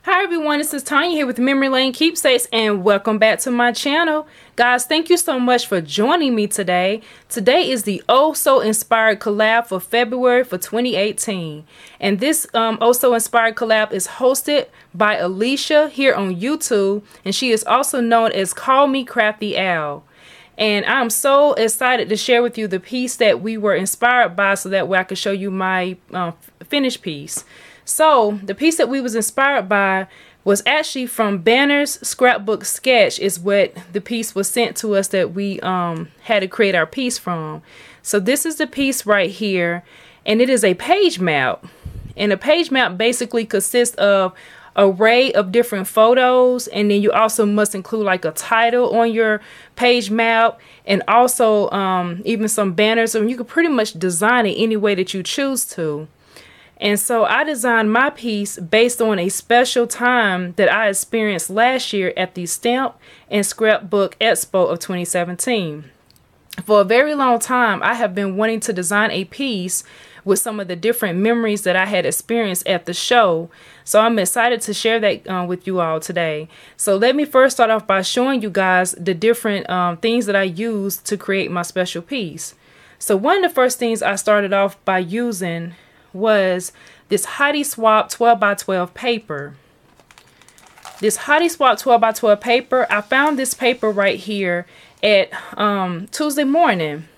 Hi everyone, this is Tanya here with Memory Lane Keepsakes, and welcome back to my channel. Guys, thank you so much for joining me today. Today is the Oh So Inspired collab for February for 2018. And this Oh So Inspired collab is hosted by Alicia here on YouTube, and she is also known as Call Me Crafty Al. And I'm so excited to share with you the piece that we were inspired by, so that way I can show you my finished piece. So the piece that we was inspired by was actually from Banner's scrapbook sketch, is what the piece was sent to us that we had to create our piece from. So this is the piece right here, and it is a page map. And a page map basically consists of an array of different photos, and then you also must include like a title on your page map, and also even some banners, and you can pretty much design it any way that you choose to. And so I designed my piece based on a special time that I experienced last year at the Stamp and Scrapbook Expo of 2017. For a very long time, I have been wanting to design a piece with some of the different memories that I had experienced at the show. So I'm excited to share that with you all today. So let me first start off by showing you guys the different things that I used to create my special piece. So one of the first things I started off by using was this Hottie Swap 12x12 paper. This Hottie Swap 12x12 paper, I found this paper right here at Tuesday morning.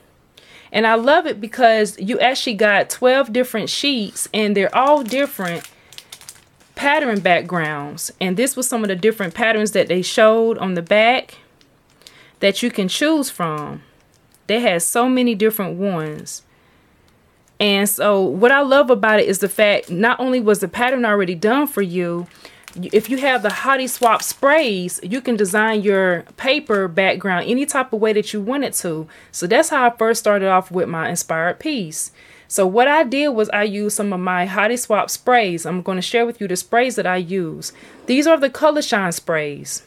And I love it because you actually got 12 different sheets, and they're all different pattern backgrounds. And this was some of the different patterns that they showed on the back that you can choose from. They had so many different ones. And so what I love about it is the fact not only was the pattern already done for you, if you have the Hottie Swap sprays, you can design your paper background any type of way that you want it to. So that's how I first started off with my inspired piece. So what I did was I used some of my Hottie Swap sprays. I'm going to share with you the sprays that I use. These are the Color Shine sprays.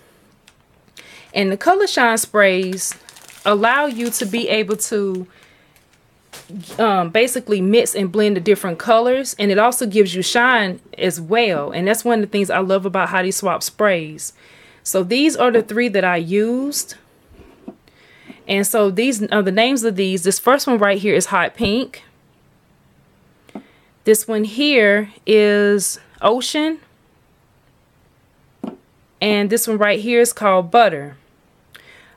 And the Color Shine sprays allow you to be able to basically mix and blend the different colors, and it also gives you shine as well. And that's one of the things I love about Hottie Swap sprays. So these are the three that I used. And so these are the names of these. This first one right here is Hot Pink. This one here is Ocean. And this one right here is called Butter.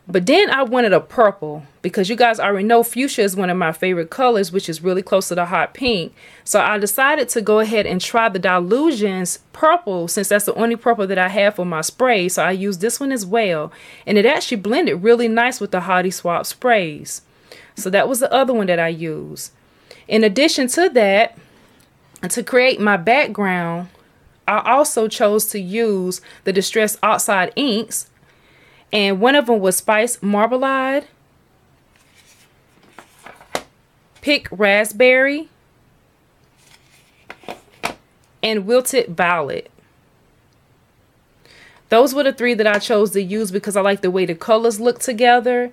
But then I wanted a purple, because you guys already know fuchsia is one of my favorite colors, which is really close to the hot pink. So I decided to go ahead and try the Dylusions purple, since that's the only purple that I have for my spray. So I used this one as well. And it actually blended really nice with the Hottie Swap sprays. So that was the other one that I used. In addition to that, to create my background, I also chose to use the Distress Oxide inks. And one of them was Spice Marmalade, Pick Raspberry, and Wilted Violet. Those were the three that I chose to use because I like the way the colors look together.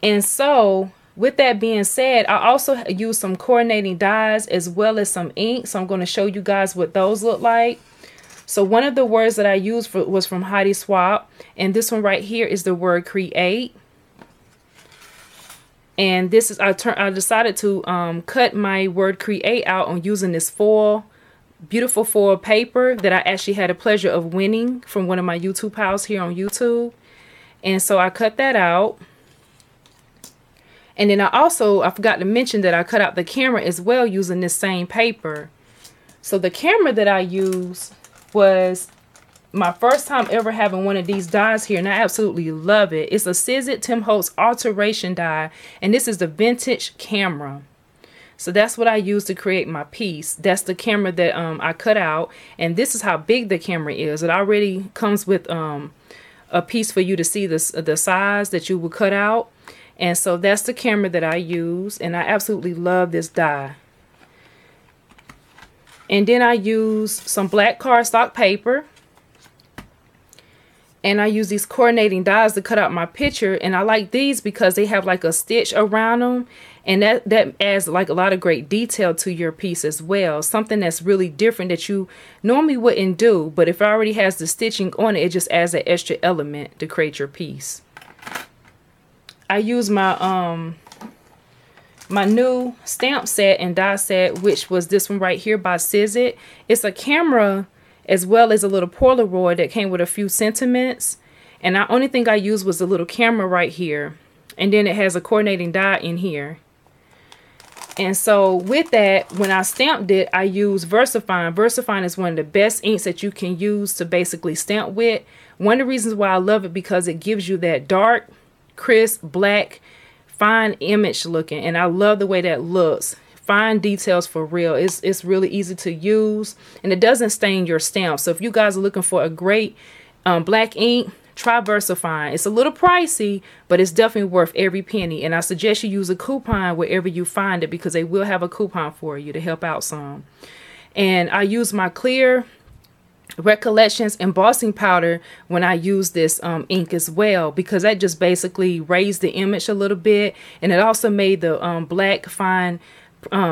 And so with that being said, I also used some coordinating dyes as well as some ink. So I'm going to show you guys what those look like. So one of the words that I used was from Hottie Swap, and this one right here is the word create. And this is I decided to cut my word create out on using this beautiful foil paper that I actually had the pleasure of winning from one of my YouTube pals here on YouTube. And so I cut that out. And then I forgot to mention that I cut out the camera as well using this same paper. So the camera that I use was my first time ever having one of these dies here, and I absolutely love it. It's a Sizit Tim Holtz alteration die, and this is the vintage camera. So that's what I used to create my piece. That's the camera that I cut out, and this is how big the camera is. It already comes with a piece for you to see the size that you would cut out. And so that's the camera that I use, and I absolutely love this die. And then I use some black cardstock paper. And I use these coordinating dies to cut out my picture. And I like these because they have like a stitch around them. And that adds like a lot of great detail to your piece as well. Something that's really different that you normally wouldn't do. But if it already has the stitching on it, it just adds that extra element to create your piece. I use my my new stamp set and die set, which was this one right here by Sizit. It's a camera as well as a little Polaroid that came with a few sentiments. And the only thing I used was a little camera right here. And then it has a coordinating die in here. And so with that, when I stamped it, I used VersaFine. VersaFine is one of the best inks that you can use to basically stamp with. One of the reasons why I love it because it gives you that dark, crisp, black, fine image looking. And I love the way that looks. Fine details for real. It's really easy to use and it doesn't stain your stamp. So if you guys are looking for a great black ink, try VersaFine. It's a little pricey, but it's definitely worth every penny. And I suggest you use a coupon wherever you find it because they will have a coupon for you to help out some. And I use my clear Recollections embossing powder when I use this ink as well, because that just basically raised the image a little bit, and it also made the black fine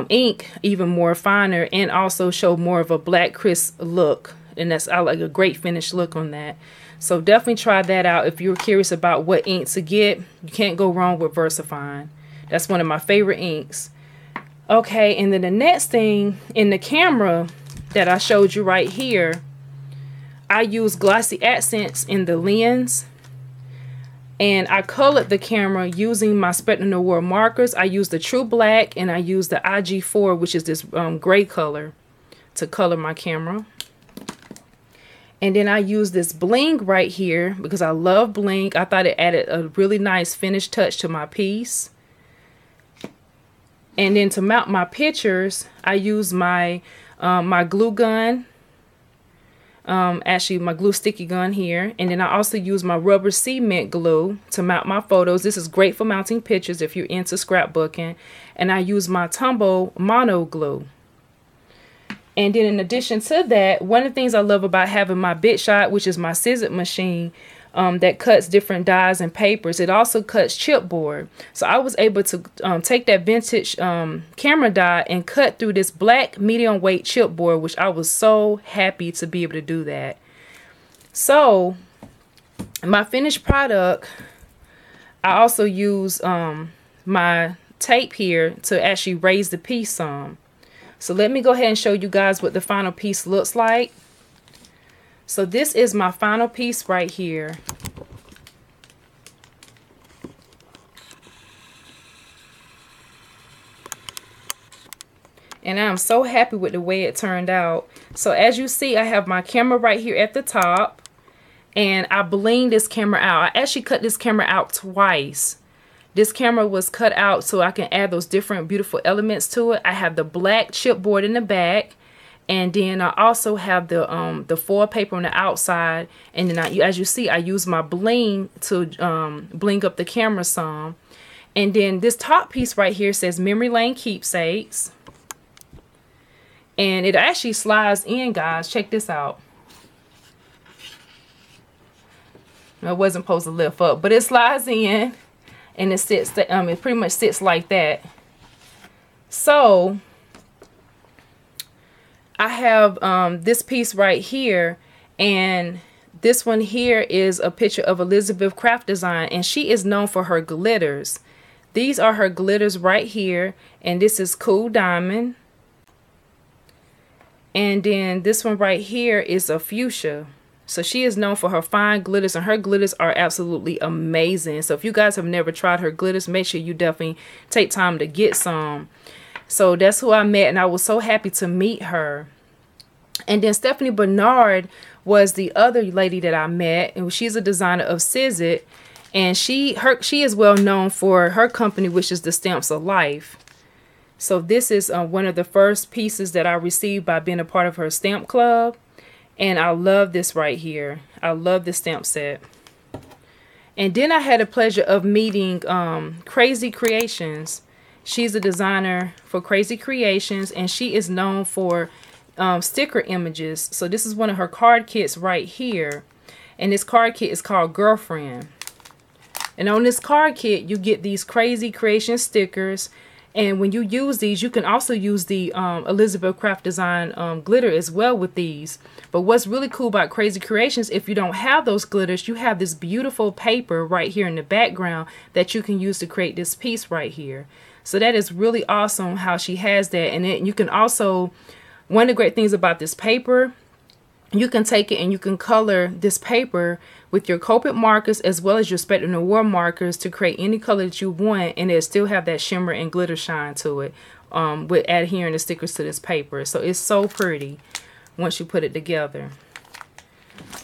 ink even more finer and also show more of a black crisp look. And I like a great finished look on that. So definitely try that out if you're curious about what ink to get. You can't go wrong with VersaFine. That's one of my favorite inks. Okay, and then the next thing in the camera that I showed you right here, I use glossy accents in the lens. And I colored the camera using my Spectrum Noir markers. I used the True Black and I used the IG4, which is this gray color, to color my camera. And then I used this bling right here because I love bling. I thought it added a really nice finished touch to my piece. And then to mount my pictures, I used my my glue gun. Actually my glue sticky gun here, and then I also use my rubber cement glue to mount my photos. This is great for mounting pictures if you're into scrapbooking. And I use my Tombow mono glue. And then in addition to that, one of the things I love about having my Bit Shot, which is my scissor machine that cuts different dies and papers, it also cuts chipboard. So I was able to take that vintage camera die and cut through this black medium weight chipboard, which I was so happy to be able to do that. So my finished product, I also use my tape here to actually raise the piece some. So let me go ahead and show you guys what the final piece looks like. So this is my final piece right here. And I'm so happy with the way it turned out. So as you see, I have my camera right here at the top. And I blinged this camera out. I actually cut this camera out twice. This camera was cut out so I can add those different beautiful elements to it. I have the black chipboard in the back. And then I also have the foil paper on the outside. And then as you see, I use my bling to bling up the camera some. And then this top piece right here says Memory Lane Keepsakes. And it actually slides in, guys. Check this out. It wasn't supposed to lift up, but it slides in. And it sits, it pretty much sits like that. So I have this piece right here, and this one here is a picture of Elizabeth Craft Design, and she is known for her glitters. These are her glitters right here, and this is Cool Diamond. And then this one right here is a fuchsia. So she is known for her fine glitters, and her glitters are absolutely amazing. So if you guys have never tried her glitters, make sure you definitely take time to get some. So that's who I met, and I was so happy to meet her. And then Stephanie Bernard was the other lady that I met, and she's a designer of Sizit, and she is well known for her company, which is the Stamps of Life. So this is one of the first pieces that I received by being a part of her stamp club, and I love this right here. I love this stamp set. And then I had the pleasure of meeting Crazy Creations. She's a designer for Crazy Creations, and she is known for sticker images. So this is one of her card kits right here. And this card kit is called Girlfriend. And on this card kit, you get these crazy creation stickers. And when you use these, you can also use the Elizabeth Craft Design glitter as well with these. But what's really cool about Crazy Creations, if you don't have those glitters, you have this beautiful paper right here in the background that you can use to create this piece right here. So that is really awesome how she has that. And then you can also, one of the great things about this paper, you can take it and you can color this paper with your Copic markers as well as your Spectrum Noir markers to create any color that you want, and it'll still have that shimmer and glitter shine to it with adhering the stickers to this paper. So it's so pretty once you put it together.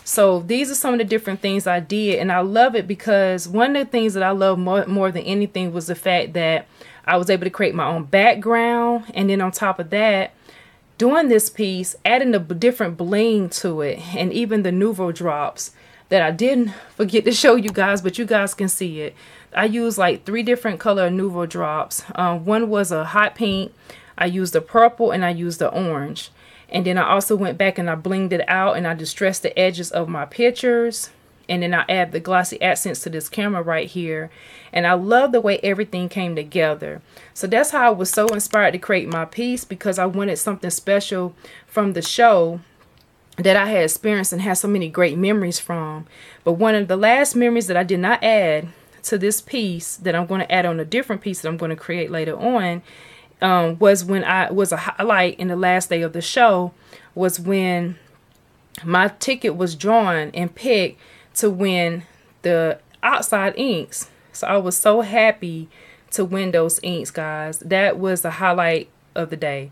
So these are some of the different things I did, and I love it because one of the things that I love more than anything was the fact that I was able to create my own background, and then on top of that, doing this piece, adding the different bling to it, and even the Nouveau drops that I didn't forget to show you guys, but you guys can see it. I used like 3 different color Nouveau drops. One was a hot pink, I used the purple, and I used the orange. And then I also went back and I blinged it out, and I distressed the edges of my pictures. And then I add the glossy accents to this camera right here. And I love the way everything came together. So that's how I was so inspired to create my piece, because I wanted something special from the show that I had experienced and had so many great memories from. But one of the last memories that I did not add to this piece, that I'm going to add on a different piece that I'm going to create later on, was when I was a highlight in the last day of the show, was when my ticket was drawn and picked to win the outside inks. So I was so happy to win those inks, guys. That was the highlight of the day.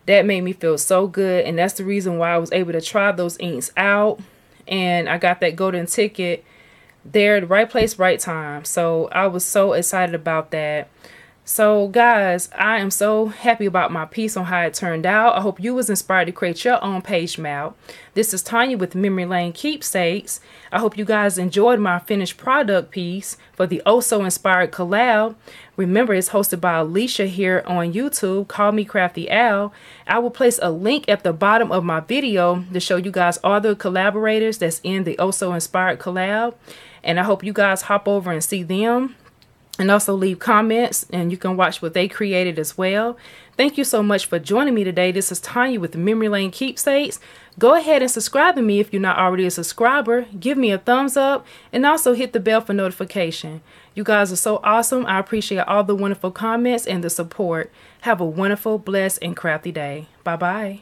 That made me feel so good, and that's the reason why I was able to try those inks out, and I got that golden ticket there, the right place, right time. So I was so excited about that. So guys, I am so happy about my piece on how it turned out. I hope you was inspired to create your own page mount. This is Tanya with Memory Lane Keepsakes. I hope you guys enjoyed my finished product piece for the Oh So Inspired collab. Remember, it's hosted by Alicia here on YouTube. Call me Crafty Al. I will place a link at the bottom of my video to show you guys all the collaborators that's in the Oh So Inspired collab. And I hope you guys hop over and see them. And also leave comments, and you can watch what they created as well. Thank you so much for joining me today. This is Tanya with Memory Lane Keepsakes. Go ahead and subscribe to me if you're not already a subscriber. Give me a thumbs up, and also hit the bell for notification. You guys are so awesome. I appreciate all the wonderful comments and the support. Have a wonderful, blessed, and crafty day. Bye-bye.